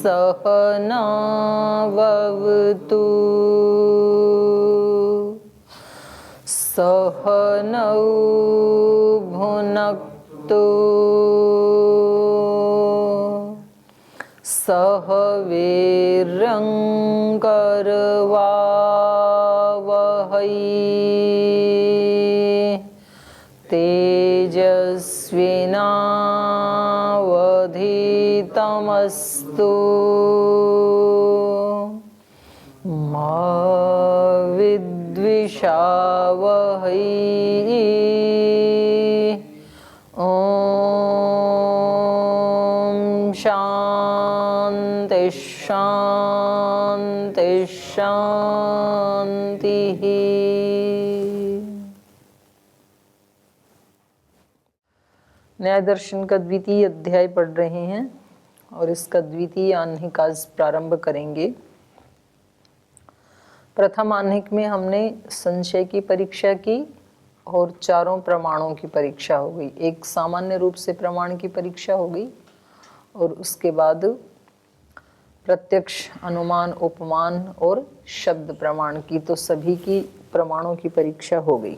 सहनाववतु सहनौ भुनक्तु सह वीर्यङ्करवावहै तेजस्विनावधीतमस्तु मा विद्विषावहै। शांति शांति शांति। न्याय दर्शन का द्वितीय अध्याय पढ़ रहे हैं और इसका द्वितीय आह्निक आज प्रारंभ करेंगे। प्रथम आह्निक में हमने संशय की परीक्षा की और चारों प्रमाणों की परीक्षा हो गई। एक सामान्य रूप से प्रमाण की परीक्षा हो गई और उसके बाद प्रत्यक्ष, अनुमान, उपमान और शब्द प्रमाण की, तो सभी की प्रमाणों की परीक्षा हो गई।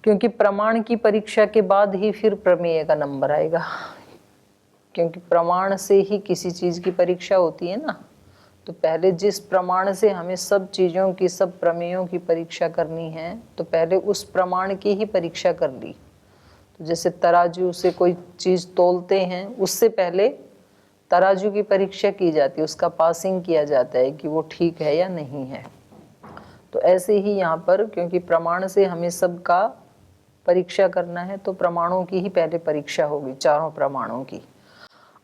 क्योंकि प्रमाण की परीक्षा के बाद ही फिर प्रमेय का नंबर आएगा, क्योंकि प्रमाण से ही किसी चीज की परीक्षा होती है ना। तो पहले जिस प्रमाण से हमें सब चीजों की, सब प्रमेयों की परीक्षा करनी है, तो पहले उस प्रमाण की ही परीक्षा कर ली। तो जैसे तराजू से कोई चीज तोलते हैं, उससे पहले तराजू की परीक्षा की जाती है, उसका पासिंग किया जाता है कि वो ठीक है या नहीं है। तो ऐसे ही यहाँ पर, क्योंकि प्रमाण से हमें सबका परीक्षा करना है, तो प्रमाणों की ही पहले परीक्षा होगी, चारों प्रमाणों की।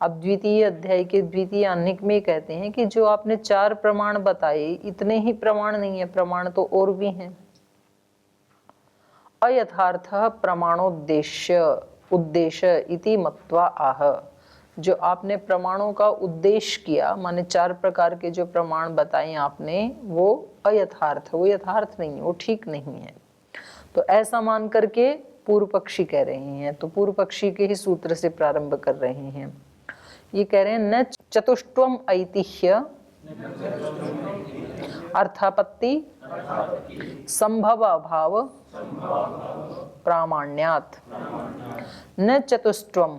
अब द्वितीय अध्याय के द्वितीय आह्निक में कहते हैं कि जो आपने चार प्रमाण बताए, इतने ही प्रमाण नहीं है, प्रमाण तो और भी हैं। अयथार्थ प्रमाणोद्देश्य उद्देश्य इति मत्वा आह। जो आपने प्रमाणों का उद्देश्य किया, माने चार प्रकार के जो प्रमाण बताए आपने, वो अयथार्थ, वो यथार्थ नहीं है, वो ठीक नहीं है। तो ऐसा मान करके पूर्व पक्षी कह रहे हैं। तो पूर्व पक्षी के ही सूत्र से प्रारंभ कर रहे हैं। ये कह रहे हैं न चतुष्टयम् ऐतिह्य अर्थापत्ति संभव अभाव प्रामाण्यात्। न चतुष्टयम्,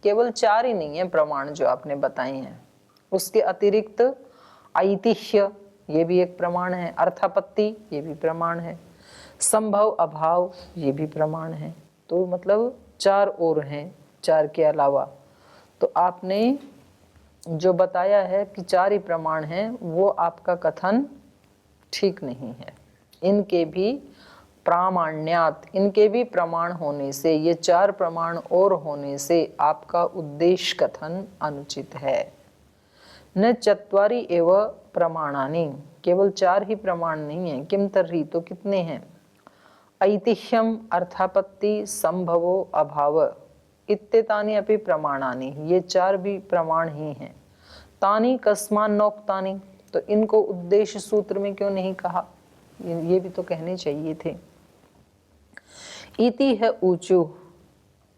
केवल चार ही नहीं है प्रमाण जो आपने बताए हैं, उसके अतिरिक्त ऐतिह्य, ये भी एक प्रमाण है, अर्थापत्ति, ये भी प्रमाण है, संभव अभाव, ये भी प्रमाण है। तो मतलब चार और हैं, चार के अलावा। तो आपने जो बताया है कि चार ही प्रमाण हैं, वो आपका कथन ठीक नहीं है। इनके भी प्रामाण्यात, इनके भी प्रमाण होने से, ये चार प्रमाण और होने से आपका उद्देश्य कथन अनुचित है। न चत्वारि एव प्रमाणानि, केवल चार ही प्रमाण नहीं है, किम तर्हि, तो कितने हैं। ऐतिह्यम अर्थापत्ति संभवो अभाव इत्येतानि अपि प्रमाणानि, ये चार भी प्रमाण ही हैं। तानि कस्मान् नोक्तानि, तो इनको उद्देश्य सूत्र में क्यों नहीं कहा, ये भी तो कहने चाहिए थे। इति है ऊचु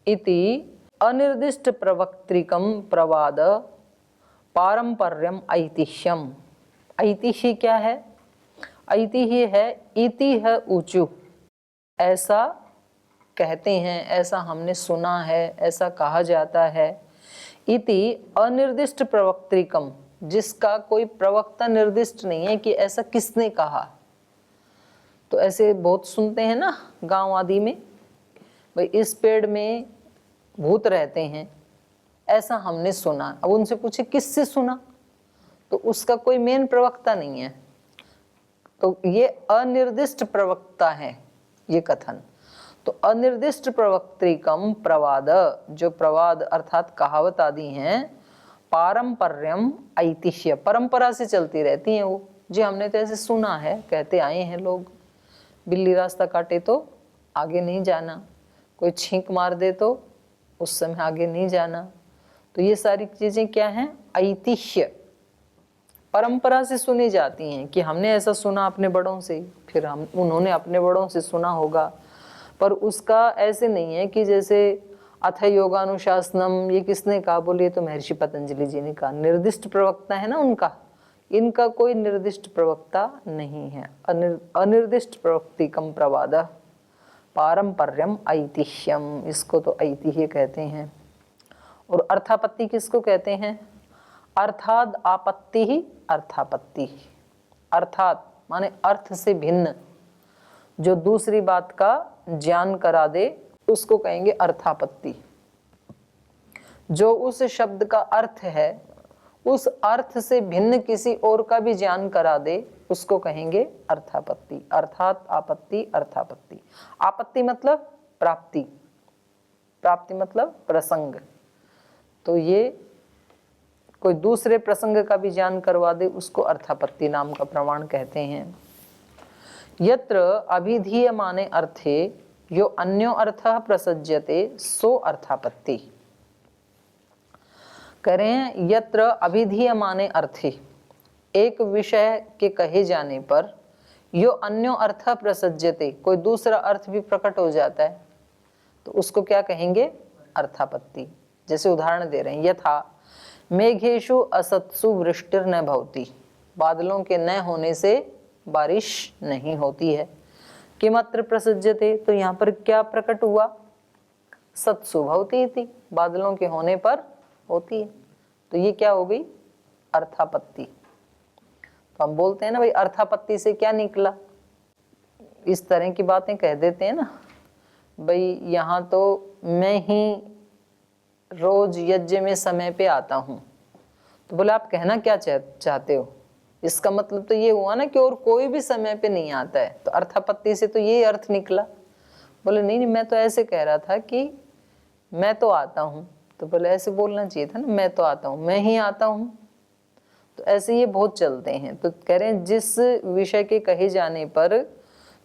इति अनिर्दिष्ट प्रवक्त्रिकम प्रवाद पारंपर्यम ऐतिह्यम। ऐतिह्य क्या है, ऐतिह्य है इति है ऊचु, ऐसा कहते हैं, ऐसा हमने सुना है, ऐसा कहा जाता है। इति अनिर्दिष्ट प्रवक्त्रिकम, जिसका कोई प्रवक्ता निर्दिष्ट नहीं है कि ऐसा किसने कहा। तो ऐसे बहुत सुनते हैं ना गांव आदि में, भाई इस पेड़ में भूत रहते हैं, ऐसा हमने सुना। अब उनसे पूछे किससे सुना, तो उसका कोई मेन प्रवक्ता नहीं है। तो ये अनिर्दिष्ट प्रवक्ता है ये कथन। तो अनिर्दिष्ट प्रवक्त्रिकम प्रवाद, जो प्रवाद अर्थात कहावत आदि हैं, पारंपर्यम ऐतिह्य, परंपरा से चलती रहती हैं वो, जी हमने तो ऐसे सुना है, कहते आए हैं लोग। बिल्ली रास्ता काटे तो आगे नहीं जाना, कोई छींक मार दे तो उस समय आगे नहीं जाना। तो ये सारी चीजें क्या हैं, ऐतिह्य, परंपरा से सुनी जाती हैं कि हमने ऐसा सुना अपने बड़ों से, फिर उन्होंने अपने बड़ों से सुना होगा। पर उसका ऐसे नहीं है कि जैसे अथ योगानुशासनम, ये किसने कहा? बोलिए तो महर्षि पतंजलि जी ने कहा। निर्दिष्ट प्रवक्ता है ना उनका, इनका कोई निर्दिष्ट प्रवक्ता नहीं है। अनिर्दिष्ट प्रवक्तिकम प्रवाद पारंपर्यम ऐतिह्यम, इसको तो ऐतिह्य कहते हैं। और अर्थापत्ति किसको कहते हैं? अर्थात आपत्ति ही अर्थापत्ति। अर्थात माने अर्थ से भिन्न, जो दूसरी बात का ज्ञान करा दे उसको कहेंगे अर्थापत्ति। जो उस शब्द का अर्थ है उस अर्थ से भिन्न किसी और का भी ज्ञान करा दे उसको कहेंगे अर्थापत्ति। अर्थात आपत्ति अर्थापत्ति। आपत्ति मतलब प्राप्ति, प्राप्ति मतलब प्रसंग। तो ये कोई दूसरे प्रसंग का भी ज्ञान करवा दे उसको अर्थापत्ति नाम का प्रमाण कहते हैं। यत्र अभिधीयमाने अर्थे यो अन्यो अर्थः प्रसज्यते सो अर्थापत्ति। करें यत्र अभिधीयमाने अर्थे, एक विषय के कहे जाने पर यो अन्यो अर्थः प्रसज्यते, कोई दूसरा अर्थ भी प्रकट हो जाता है तो उसको क्या कहेंगे? अर्थापत्ति। जैसे उदाहरण दे रहे हैं, यथा मेघेषु असत्सु वृष्टिर् न भवति, बादलों के न होने से बारिश नहीं होती है। किमत्र प्रसज्यते, तो यहाँ पर क्या प्रकट हुआ? सत्सु भवति इति, बादलों के होने पर होती है। तो ये क्या हो गई? अर्थापत्ति। तो हम बोलते हैं ना भाई अर्थापत्ति से क्या निकला, इस तरह की बातें कह देते हैं ना भाई, यहाँ तो मैं ही रोज यज्ञ में समय पे आता हूँ। तो बोले आप कहना क्या चाहते हो? इसका मतलब तो ये हुआ ना कि और कोई भी समय पे नहीं आता है, तो अर्थापत्ति से तो ये अर्थ निकला। बोले नहीं, मैं तो ऐसे कह रहा था कि मैं तो आता हूँ। तो बोले ऐसे बोलना चाहिए था ना, मैं तो आता हूँ, मैं ही आता हूँ। तो ऐसे ये बहुत चलते हैं। तो कह रहे हैं जिस विषय के कहे जाने पर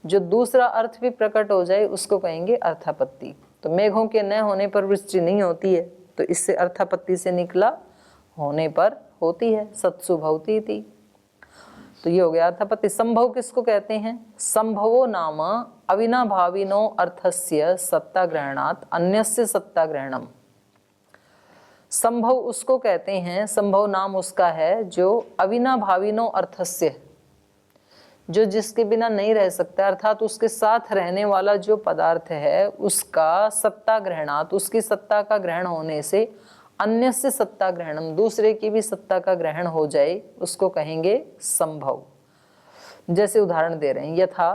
जो दूसरा अर्थ भी प्रकट हो जाए उसको कहेंगे अर्थापत्ति। तो मेघों के न होने पर वृष्टि नहीं होती है, तो इससे अर्थापत्ति से निकला होने पर होती है, सत्सु भवति इति। तो ये हो गया अर्थापत्ति। संभव किसको कहते हैं? संभवो नाम अविनाभाविनो अर्थस्य सत्ता ग्रहणात् अन्यस्य सत्ता ग्रहणम। संभव उसको कहते हैं, संभव नाम उसका है जो अविनाभाविनो अर्थस्य, जो जिसके बिना नहीं रह सकता, अर्थात उसके साथ रहने वाला जो पदार्थ है उसका सत्ता ग्रहणात्, उसकी सत्ता का ग्रहण होने से अन्यस्य सत्ता ग्रहणम, दूसरे की भी सत्ता का ग्रहण हो जाए उसको कहेंगे संभव। जैसे उदाहरण दे रहे हैं, यथा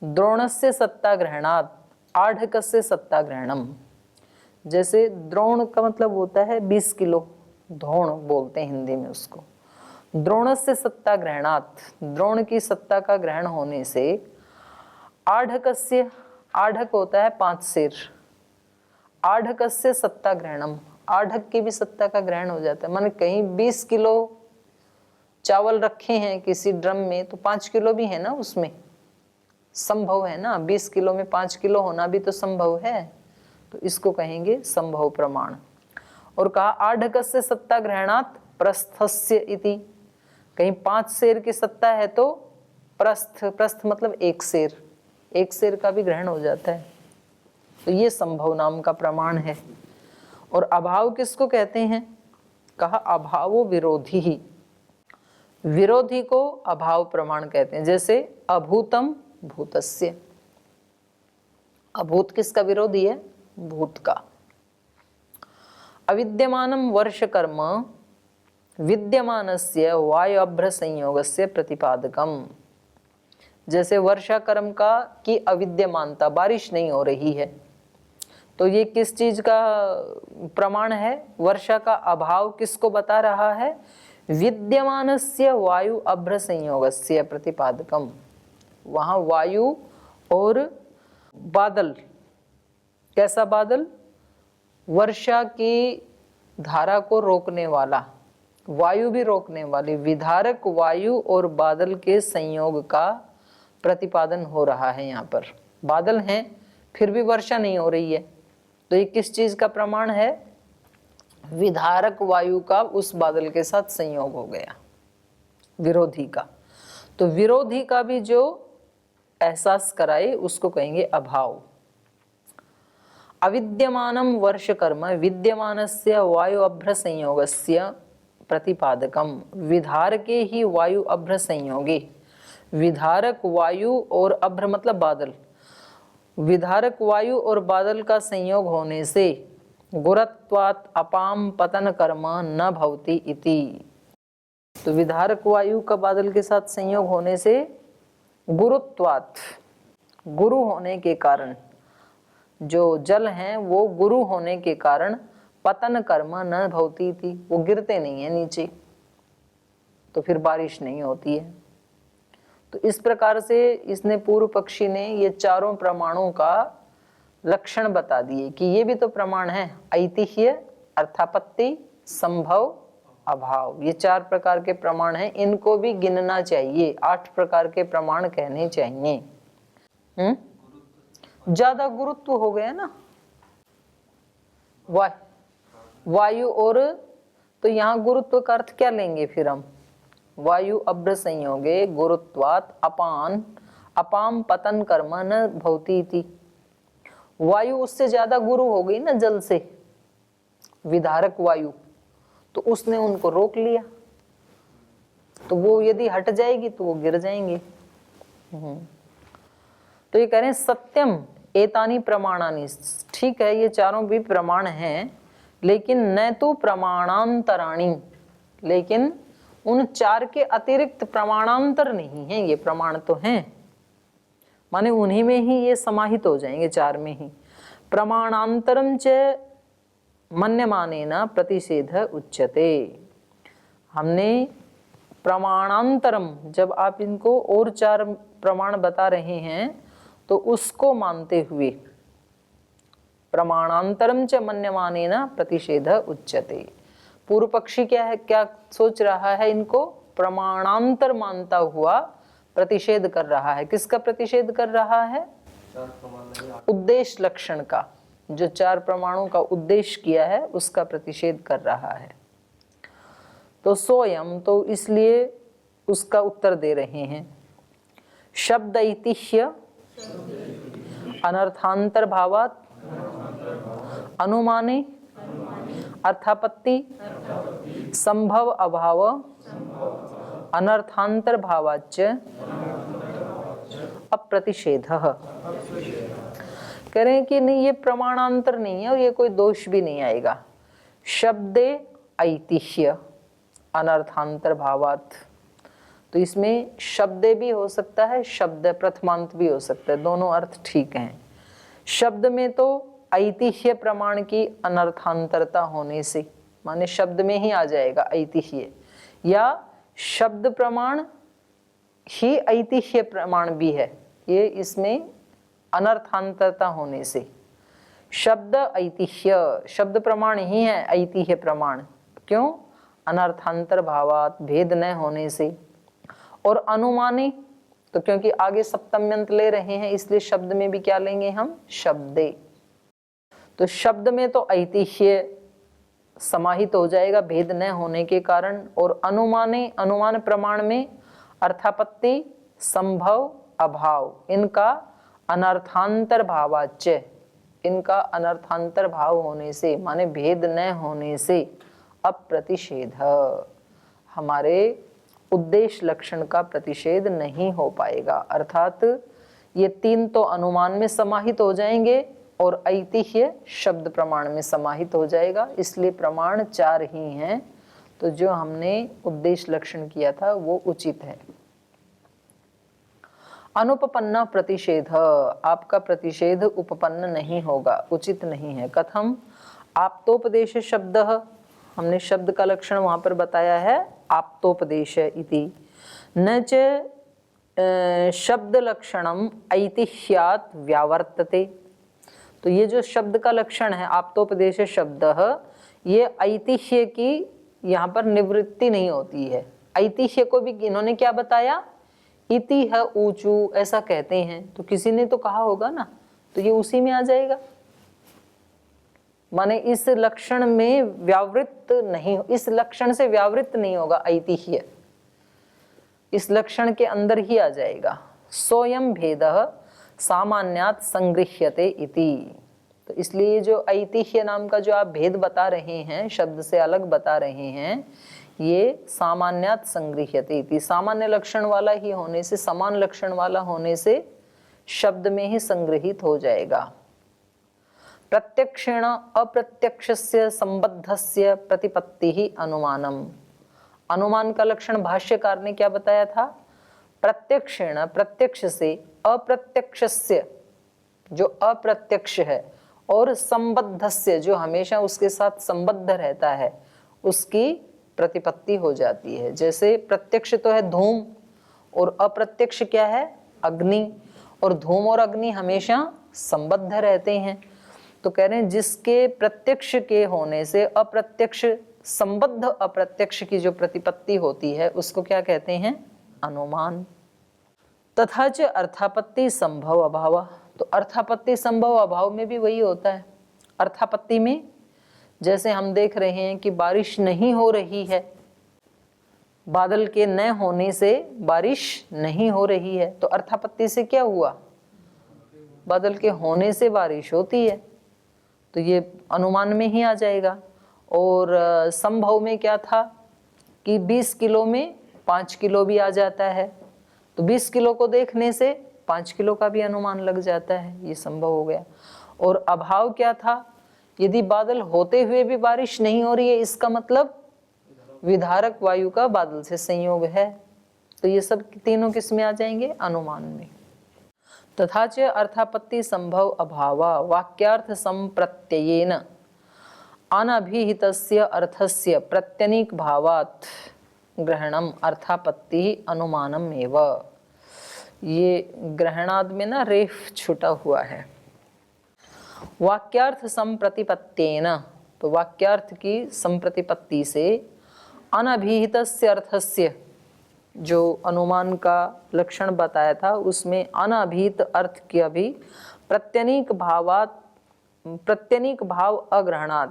द्रोणस्य सत्ता ग्रहणात् आढ़कस्य सत्ता ग्रहणम। जैसे द्रोण का मतलब होता है 20 किलो, धौण बोलते हैं हिंदी में उसको। द्रोणस्य सत्ता ग्रहणात्, द्रोण की सत्ता का ग्रहण होने से आढ़कस्य, आढ़क होता है 5 सेर, आढ़कस्य सत्ता ग्रहणम, आढ़क की भी सत्ता का ग्रहण हो जाता है। माने कहीं 20 किलो चावल रखे हैं किसी ड्रम में तो 5 किलो भी है ना उसमें, संभव है ना। 20 किलो में 5 किलो होना भी तो संभव है, तो इसको कहेंगे संभव प्रमाण। और कहा आढ़कस्य सत्ता ग्रहणात् प्रस्थस्य इति, कहीं 5 सेर की सत्ता है तो प्रस्थ, प्रस्थ मतलब 1 सेर, 1 सेर का भी ग्रहण हो जाता है। तो ये संभव नाम का प्रमाण है। और अभाव किसको कहते हैं? कहा अभावो विरोधी ही, विरोधी को अभाव प्रमाण कहते हैं। जैसे अभूतम भूतस्य, अभूत किसका विरोधी है? भूत का। अविद्यमानम वर्ष कर्म विद्यमानस्य वायुअभ्र संयोगस्य प्रतिपादकम। जैसे वर्षा कर्म का की अविद्यमानता, बारिश नहीं हो रही है, तो ये किस चीज का प्रमाण है? वर्षा का अभाव किसको बता रहा है? विद्यमानस्य वायु अभ्र संयोगस्य प्रतिपादकम। वहां वायु और बादल, कैसा बादल? वर्षा की धारा को रोकने वाला, वायु भी रोकने वाली, विधारक वायु और बादल के संयोग का प्रतिपादन हो रहा है। यहाँ पर बादल हैं फिर भी वर्षा नहीं हो रही है, तो ये किस चीज का प्रमाण है? विधारक वायु का उस बादल के साथ संयोग हो गया, विरोधी का। तो विरोधी का भी जो एहसास कराए उसको कहेंगे अभाव। अविद्यमानं वर्षकर्म विद्यमानस्य वायु अभ्र संयोगस्य प्रतिपादकम। विधारके ही वायु अभ्र संयोगे, विधारक वायु और अभ्र मतलब बादल, विधारक वायु और बादल का संयोग होने से गुरुत्वात् अपाम पतन कर्म न भवति इति। तो विधारक वायु का बादल के साथ संयोग होने से गुरुत्वात्, गुरु होने के कारण, जो जल हैं वो गुरु होने के कारण पतन कर्म न भवति इति, वो गिरते नहीं है नीचे, तो फिर बारिश नहीं होती है। तो इस प्रकार से इसने पूर्व पक्षी ने ये चारों प्रमाणों का लक्षण बता दिए कि ये भी तो प्रमाण है, ऐतिह्य, अर्थापत्ति, संभव, अभाव, ये 4 प्रकार के प्रमाण हैं, इनको भी गिनना चाहिए। 8 प्रकार के प्रमाण कहने चाहिए। ज्यादा गुरुत्व हो गया ना वायु और, तो यहाँ गुरुत्व का अर्थ क्या लेंगे फिर हम? वायु अभ्र संयोगे गुरुत्वात् अपाम पतन कर्म न भवति इति। वायु उससे ज्यादा गुरु हो गई ना जल से, विधारक वायु, तो उसने उनको रोक लिया, तो वो यदि हट जाएगी तो वो गिर जाएंगे। तो ये कह रहे हैं सत्यम एतानी प्रमाणानि, ठीक है ये चारों भी प्रमाण हैं, लेकिन न तो प्रमाणांतराणी, लेकिन उन 4 के अतिरिक्त प्रमाणांतर नहीं है, ये प्रमाण तो हैं, माने उन्हीं में ही ये समाहित हो जाएंगे, 4 में ही। प्रमाणांतरम च मन्यमानेन प्रतिषेध उच्यते। हमने प्रमाणांतरम, जब आप इनको और 4 प्रमाण बता रहे हैं तो उसको मानते हुए प्रमाणांतरम च मन्यमानेन प्रतिषेध उच्यते। पूर्व पक्षी क्या है, क्या सोच रहा है? इनको प्रमाणांतर मानता हुआ प्रतिषेध कर रहा है। किसका प्रतिषेध कर रहा है? उद्देश्य लक्षण का, जो 4 प्रमाणों का उद्देश्य किया है उसका प्रतिषेध कर रहा है। तो सोयम, तो इसलिए उसका उत्तर दे रहे हैं। शब्द ऐतिह्य अनर्थांतर भावात अनुमाने अर्थापत्ति संभव अभाव अनर्थांतर भावाच्च अप्रतिषेध। कह रहे हैं कि नहीं, ये प्रमाणांतर नहीं है और ये कोई दोष भी नहीं आएगा। शब्दे ऐतिह्य अनर्थांतर भावात, तो इसमें शब्दे भी हो सकता है, शब्द प्रथमांत भी हो सकता है, दोनों अर्थ ठीक हैं। शब्द में तो ऐतिह्य प्रमाण की अनर्थांतरता होने से, माने शब्द में ही आ जाएगा ऐतिह्य, या शब्द प्रमाण ही ऐतिह्य प्रमाण भी है, ये इसमें अनर्थांतरता होने से। शब्द ऐतिह्य, शब्द प्रमाण ही है ऐतिह्य प्रमाण, क्यों? अनर्थांतर भावात, भेद न होने से। और अनुमाने, तो क्योंकि आगे सप्तम्यंत ले रहे हैं इसलिए शब्द में भी क्या लेंगे हम? शब्दे। तो शब्द में तो ऐतिह्य समाहित हो जाएगा भेद न होने के कारण, और अनुमाने, अनुमान प्रमाण में अर्थापत्ति संभव अभाव, इनका अनर्थांतर भावाच्य, इनका अनर्थांतर भाव होने से, माने भेद न होने से अप्रतिषेध, हमारे उद्देश्य लक्षण का प्रतिषेध नहीं हो पाएगा। अर्थात ये 3 तो अनुमान में समाहित हो जाएंगे और ऐतिह्य शब्द प्रमाण में समाहित हो जाएगा, इसलिए प्रमाण 4 ही हैं। तो जो हमने उद्देश्य लक्षण किया था वो उचित है। अनुपपन्न प्रतिषेध, आपका प्रतिषेध उपपन्न नहीं होगा, उचित नहीं है। कथम? आप्तोपदेश शब्द, हमने शब्द का लक्षण वहां पर बताया है आप्तोपदेश इति। न च शब्द लक्षणम ऐतिह्यात व्यावर्तते, तो ये जो शब्द का लक्षण है आप्तोपदेश शब्द, ये ऐतिह्य की यहाँ पर निवृत्ति नहीं होती है। ऐतिह्य को भी इन्होंने क्या बताया? इति है ऊंचू, ऐसा कहते हैं, तो किसी ने तो कहा होगा ना, तो ये उसी में आ जाएगा। माने इस लक्षण में व्यावृत्त नहीं, इस लक्षण से व्यावृत्त नहीं होगा ऐतिह्य, इस लक्षण के अंदर ही आ जाएगा। सोयम भेदः सामान्यात् संगृह्यते इति। तो इसलिए जो ऐतिह्य नाम का जो आप भेद बता रहे हैं, शब्द से अलग बता रहे हैं, ये सामान्यात् संगृह्यते इति, सामान्य लक्षण वाला ही होने से, समान लक्षण वाला होने से शब्द में ही संग्रहित हो जाएगा। प्रत्यक्षेण अप्रत्यक्षस्य संबद्धस्य प्रतिपत्ति ही अनुमानम। अनुमान का लक्षण भाष्यकार ने क्या बताया था? प्रत्यक्षेण, प्रत्यक्ष से, अप्रत्यक्षस्य जो अप्रत्यक्ष है, और संबद्धस्य जो हमेशा उसके साथ संबद्ध रहता है, उसकी प्रतिपत्ति हो जाती है। जैसे प्रत्यक्ष तो है धूम, और अप्रत्यक्ष क्या है? अग्नि, और धूम और अग्नि हमेशा संबद्ध रहते हैं। तो कह रहे हैं जिसके प्रत्यक्ष के होने से अप्रत्यक्ष, संबद्ध अप्रत्यक्ष की जो प्रतिपत्ति होती है, उसको क्या कहते हैं? अनुमान। तथा च अर्थापत्ति संभव अभाव। तो अर्थापत्ति संभव अभाव में भी वही होता है। अर्थापत्ति में जैसे हम देख रहे हैं कि बारिश नहीं हो रही है, बादल के न होने से बारिश नहीं हो रही है, तो अर्थापत्ति से क्या हुआ? बादल के होने से बारिश होती है, तो ये अनुमान में ही आ जाएगा। और संभव में क्या था कि 20 किलो में 5 किलो भी आ जाता है, तो 20 किलो को देखने से 5 किलो का भी अनुमान लग जाता है, ये संभव हो गया। और अभाव क्या था? यदि बादल होते हुए भी बारिश नहीं हो रही है, इसका मतलब विधारक वायु का बादल से संयोग है। तो ये सब तीनों किस में आ जाएंगे? अनुमान में। तथा च अर्थापत्ति संभव अभाव वाक्यार्थ संप्रत्ययेन अनभिहितस्य अर्थस्य प्रत्यनीक भावात् ग्रहणम अर्थापत्ति अनुमानम एव। ये ग्रहणाद में ना रेफ छुटा हुआ है। वाक्यार्थ संप्रतिपत्तेन, तो वाक्यार्थ की संप्रतिपत्ति से, अनभिहितस्य अर्थस्य जो अनुमान का लक्षण बताया था, उसमें अनभिहित अर्थ की भी प्रत्यनीक भावात, प्रत्यनीक भाव अग्रहणात्,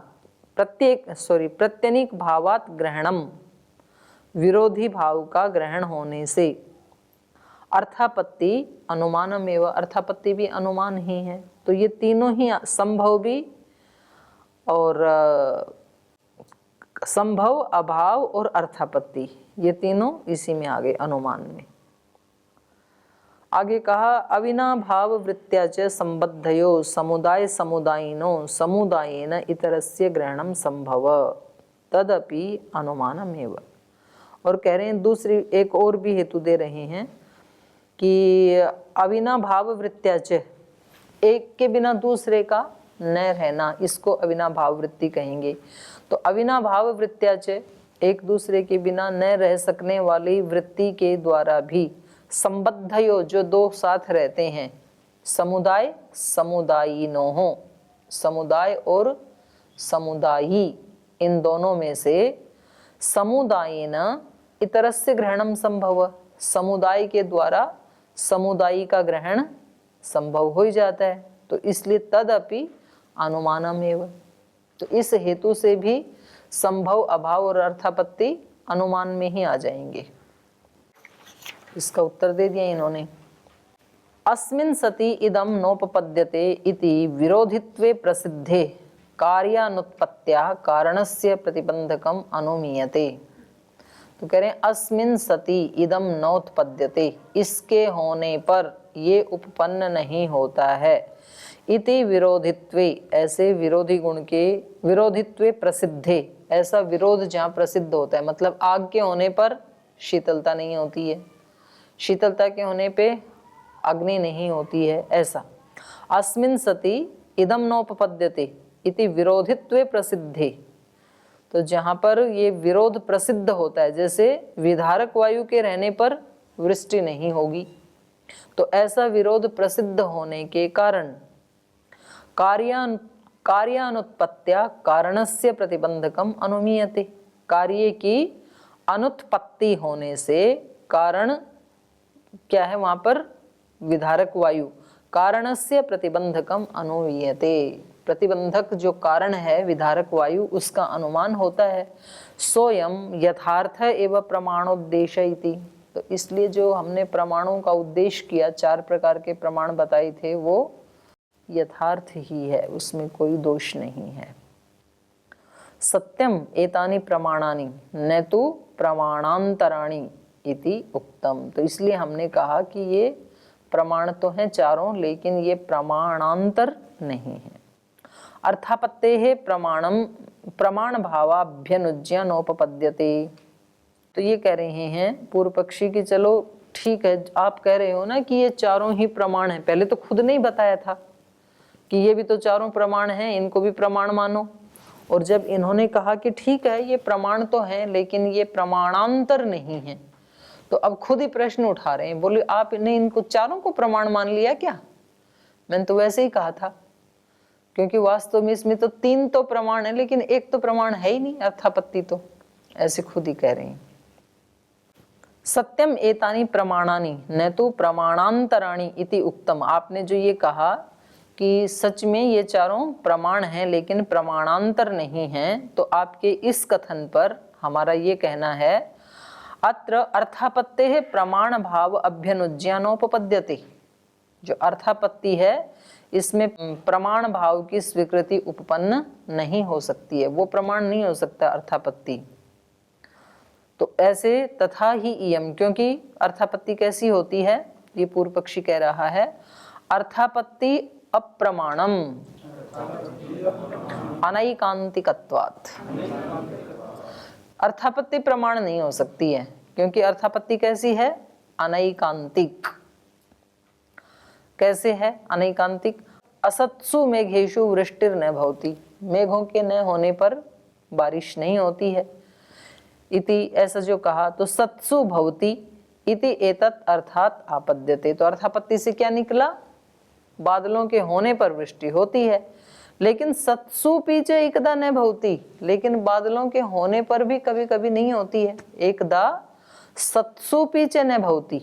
प्रत्यनीक भावात ग्रहणम, विरोधी भाव का ग्रहण होने से अर्थापत्ति अनुमानम एवं, अर्थापत्ति भी अनुमान ही है। तो ये तीनों ही संभव भी, और संभव, अभाव और अर्थापत्ति, ये तीनों इसी में आ गए अनुमान में। आगे कहा अविनाभाव वृत्त्या च संबद्धयो समुदाय समुदायिनो समुदायेन इतरस्य ग्रहणम संभव तदपि अनुमानमेव। और कह रहे हैं दूसरी एक और भी हेतु दे रहे हैं कि अविनाभाव वृत्त्या च, एक के बिना दूसरे का न रहना, इसको अविनाभाव वृत्ति कहेंगे। तो अविनाभाव वृत्त्या च, एक दूसरे के बिना न रह सकने वाली वृत्ति के द्वारा भी संबद्धयो, जो दो साथ रहते हैं, समुदाय समुदायिनोः, समुदाय और समुदायी, इन दोनों में से समुदायेन इतरस्य ग्रहणम संभव, समुदाय के द्वारा समुदायी का ग्रहण संभव हो ही जाता है। तो इसलिए तदपि अनुमानमेव, तो इस हेतु से भी संभव, अभाव और अर्थापत्ति अनुमान में ही आ जाएंगे। इसका उत्तर दे दिया इन्होंने। अस्मिन् सति इदं नोपपद्यते इति विरोधित्वे प्रसिद्धे कार्यानुत्पत्त्या कारणस्य प्रतिबंधकम अनुमीयते। तो कह रहे हैं अस्मिन् सति इदं नोत्पद्यते, इसके होने पर ये उपपन्न नहीं होता है, इति विरोधित्वे, ऐसे विरोधी गुण के विरोधित्वे प्रसिद्धे, ऐसा विरोध जहाँ प्रसिद्ध होता है, मतलब आग के होने पर शीतलता नहीं होती है, शीतलता के होने पे अग्नि नहीं होती है, ऐसा। अस्मिन् सति इदं नोपपद्यते इति विरोधित्वे प्रसिद्धे, तो जहाँ पर ये विरोध प्रसिद्ध होता है, जैसे विधारक वायु के रहने पर वृष्टि नहीं होगी, तो ऐसा विरोध प्रसिद्ध होने के कारण कार्यानुत्पत्त्या कारणस्य प्रतिबंधकम अनुमीयते, कार्य की अनुत्पत्ति होने से कारण क्या है वहां पर? विधारक वायु, कारणस्य प्रतिबंधकम अनुमीयते, प्रतिबंधक जो कारण है विधारक वायु, उसका अनुमान होता है। सोयम यथार्थ एवं प्रमाणोद्देश्य इति, तो इसलिए जो हमने प्रमाणों का उद्देश्य किया, 4 प्रकार के प्रमाण बताए थे, वो यथार्थ ही है, उसमें कोई दोष नहीं है। सत्यम एतानि प्रमाणानि न तो प्रमाणांतराणि इति उक्तम। तो इसलिए हमने कहा कि ये प्रमाण तो हैं चारों, लेकिन ये प्रमाणांतर नहीं है। अर्थापत्तेः प्रमाणम प्रमाण भावाभ्यनुज्य नोपपद्यते। तो ये कह रहे हैं पूर्व पक्षी कि चलो ठीक है, आप कह रहे हो ना कि ये चारों ही प्रमाण हैं, पहले तो खुद नहीं बताया था कि ये भी तो चारों प्रमाण हैं, इनको भी प्रमाण मानो। और जब इन्होंने कहा कि ठीक है ये प्रमाण तो हैं लेकिन ये प्रमाणांतर नहीं है, तो अब खुद ही प्रश्न उठा रहे हैं, बोले आपने इनको चारों को प्रमाण मान लिया क्या? मैंने तो वैसे ही कहा था, क्योंकि वास्तव में इसमें तो 3 तो प्रमाण है लेकिन एक तो प्रमाण है ही नहीं, अर्थापत्ति। तो ऐसे खुद ही कह रहे हैं। सत्यम एतानि प्रमाणानि न तो प्रमाणांतराणि इति उक्तम। आपने जो ये कहा कि सच में ये चारों प्रमाण हैं लेकिन प्रमाणांतर नहीं हैं, तो आपके इस कथन पर हमारा ये कहना है अत्र अर्थापत्तेः प्रमाण भाव अभ्यनुज्ञानोपपद्यते। जो अर्थापत्ति है इसमें प्रमाण भाव की स्वीकृति उपपन्न नहीं हो सकती है, वो प्रमाण नहीं हो सकता अर्थापत्ति। तो ऐसे तथा ही इयम, क्योंकि अर्थापत्ति कैसी होती है, ये पूर्व पक्षी कह रहा है, अर्थापत्ति अप्रमाणम अनैकांतिकत्वात्। अर्थापत्ति प्रमाण नहीं हो सकती है क्योंकि अर्थापत्ति कैसी है? अनैकांतिक। कैसे है अनैकांतिक? असत्सु मेघेषु वृष्टिर्न भवति। मेघों के न होने पर बारिश नहीं होती है। इति ऐसा जो कहा, तो सत्सु भवति इति एतत् अर्थात आपद्यते। तो अर्थापत्ति से क्या निकला? बादलों के होने पर वृष्टि होती है, लेकिन सत्सु पीछे एकदा न भवति, लेकिन बादलों के होने पर भी कभी कभी नहीं होती है। एकदा सत्सु पीछे न भवति,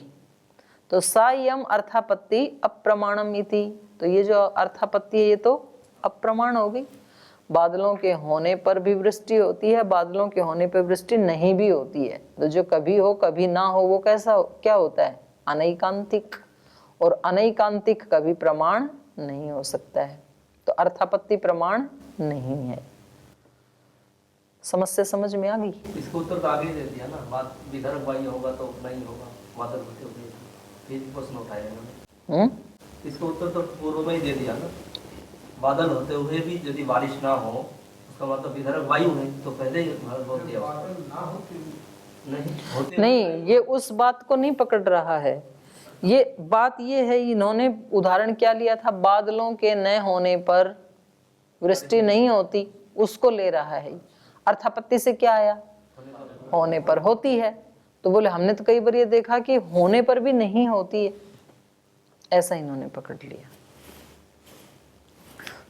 तो सायम अर्थापत्ति अप्रमाणम इति। तो ये जो अर्थापत्ति है ये तो अप्रमाण हो गई। बादलों के होने पर भी वृष्टि होती है, बादलों के होने पर वृष्टि नहीं भी होती है। तो जो कभी हो कभी ना हो वो कैसा क्या होता है? अनैकांतिक। और अनैकांतिक कभी प्रमाण नहीं हो सकता है, तो अर्थापत्ति प्रमाण नहीं है। समस्या समझ में आ गई? इसको उत्तर तो आगे दे दिया ना, बात विदर्भ वायु होगा तो नहीं होगा, बादल होते हुए फिर प्रश्न उठाया इन्होंने। इसको उत्तर तो पूर्व में ही दे दिया ना, बादल होते हुए भी यदि बारिश ना हो उसका मतलब विदर्भ वायु है, तो पहले ही नहीं, ये उस बात को नहीं पकड़ रहा है। ये बात ये है, इन्होंने उदाहरण क्या लिया था? बादलों के न होने पर वृष्टि नहीं होती, उसको ले रहा है। अर्थापत्ति से क्या आया? होने पर होती है। तो बोले हमने तो कई बार ये देखा कि होने पर भी नहीं होती है, ऐसा इन्होंने पकड़ लिया।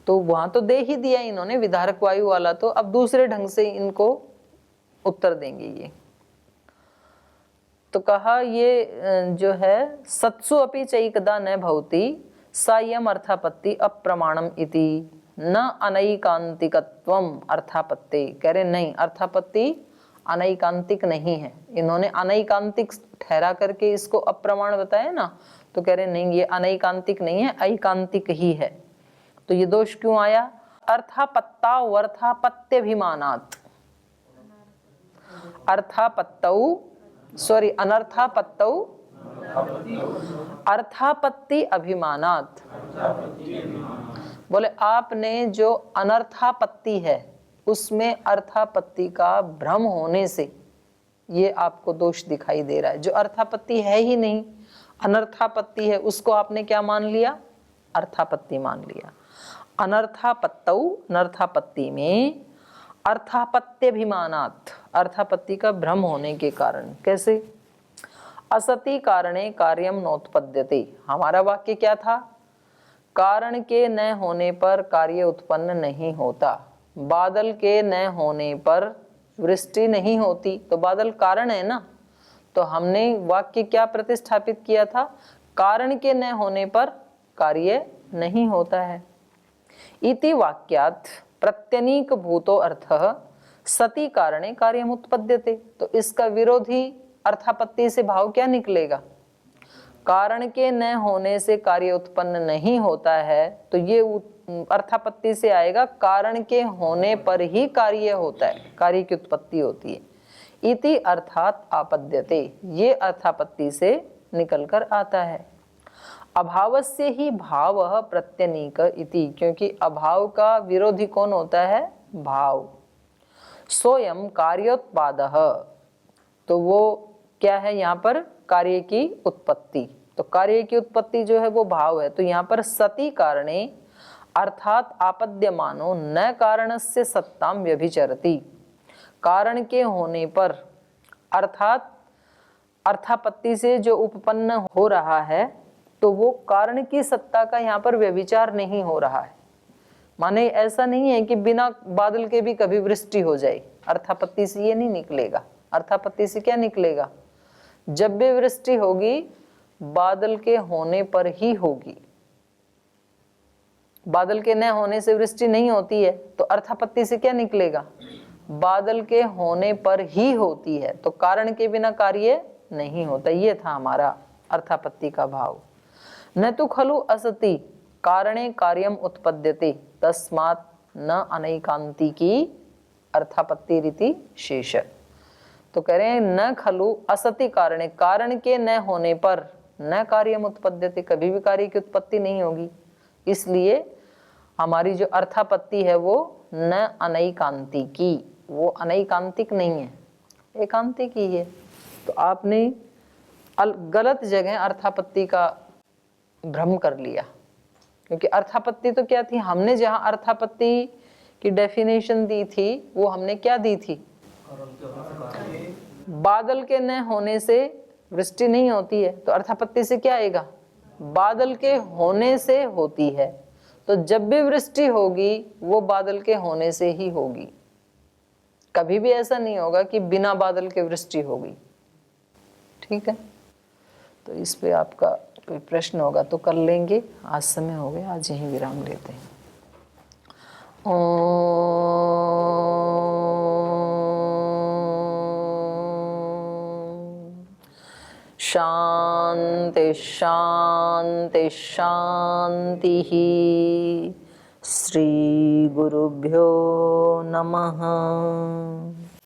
तो वहां तो दे ही दिया इन्होंने विधारक वायु वाला, तो अब दूसरे ढंग से इनको उत्तर देंगे ये। तो कहा ये जो है सत्सु अपि चैकदा न भवति सायम अर्थापत्ति अप्रमाणम इति न अनैकांतिकत्वम अर्थापत्ति। कह रहे नहीं, अर्थापत्ति अनैकांतिक नहीं है। इन्होंने अनैकांतिक ठहरा करके इसको अप्रमाण बताया ना, तो कह रहे नहीं ये अनैकांतिक नहीं है, ऐकांतिक ही है। तो ये दोष क्यों आया? अर्थापत्ता वर्थापत्यभिमानात्। अर्थापत्तौ सॉरी अनर्थापत्तौ अर्थापत्ति अभिमानात्। बोले आपने जो अनर्थापत्ति है उसमें अर्थापत्ति का भ्रम होने से ये आपको दोष दिखाई दे रहा है। जो अर्थापत्ति है ही नहीं, अनर्थापत्ति है, उसको आपने क्या मान लिया? अर्थापत्ति मान लिया। अनर्थापत्तौ, अनर्थापत्ति में अर्थापत्यभिमानात्, अर्थापत्ति का भ्रम होने के कारण। कैसे? असति कारणे कार्यम नोत्पद्यते। हमारा वाक्य क्या था? कारण के न होने पर कार्य उत्पन्न नहीं होता। बादल के न होने पर वृष्टि नहीं होती, तो बादल कारण है ना। तो हमने वाक्य क्या प्रतिस्थापित किया था? कारण के न होने पर कार्य नहीं होता है। इति वाक्यात् प्रत्यनीक भूतो अर्थः सति कारणे कार्यम उत्पद्यते। तो इसका विरोधी अर्थापत्ति से भाव क्या निकलेगा? कारण के न होने से कार्य उत्पन्न नहीं होता है, तो ये अर्थापत्ति से आएगा कारण के होने पर ही कार्य होता है, कार्य की उत्पत्ति होती है। इति अर्थात आपद्यते, ये अर्थापत्ति से निकलकर आता है। अभावस्य ही भाव प्रत्यनीक इति, क्योंकि अभाव का विरोधी कौन होता है? भाव। सोयम कार्योत्पादः, तो वो क्या है यहाँ पर? कार्य की उत्पत्ति। तो कार्य की उत्पत्ति जो है वो भाव है। तो यहाँ पर सति कारणे अर्थात आपद्यमानो न कारणस्य सत्ताम व्यभिचरति, कारण के होने पर अर्थात अर्थापत्ति से जो उपपन्न हो रहा है, तो वो कारण की सत्ता का यहाँ पर व्यभिचार नहीं हो रहा है। माने ऐसा नहीं है कि बिना बादल के भी कभी वृष्टि हो जाए, अर्थापत्ति से ये नहीं निकलेगा। अर्थापत्ति से क्या निकलेगा? जब भी वृष्टि होगी बादल के होने पर ही होगी। बादल के न होने से वृष्टि नहीं होती है, तो अर्थापत्ति से क्या निकलेगा? बादल के होने पर ही होती है, तो कारण के बिना कार्य नहीं होता। ये था हमारा अर्थापत्ति का भाव। न तो खलु असति कारणे कार्यम उत्पद्यते तस्मात् न अनैकांति की अर्थापत्ति रीति शेष। तो कह रहे हैं न खलु असति कारणे, कारण के न होने पर न कार्यम उत्पद्यते, कभी भी कार्य की उत्पत्ति नहीं होगी। इसलिए हमारी जो अर्थापत्ति है वो न अनैकांति की, वो अनैकांतिक नहीं है, एकांतिक ही है। तो आपने गलत जगह अर्थापत्ति का भ्रम कर लिया, क्योंकि अर्थापत्ति तो क्या थी? हमने जहाँ अर्थापत्ति की डेफिनेशन दी थी वो हमने क्या दी थी? बादल के न होने से वृष्टि नहीं होती है, तो अर्थापत्ति से क्या आएगा? बादल के होने से होती है। तो जब भी वृष्टि होगी वो बादल के होने से ही होगी। कभी भी ऐसा नहीं होगा कि बिना बादल के वृष्टि होगी। ठीक है, तो इस पे आपका कोई प्रश्न होगा तो कर लेंगे। आज समय हो गया, आज यहीं विराम लेते हैं। शांति शांति शांति। श्री गुरुभ्यो नमः।